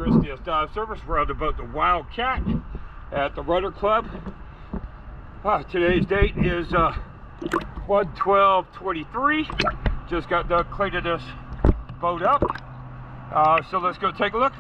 Christian's Dive Service. We're on the boat the Wildcat at the Rudder Club. Today's date is 1/12/23. Just got done cleaning this boat up. So let's go take a look.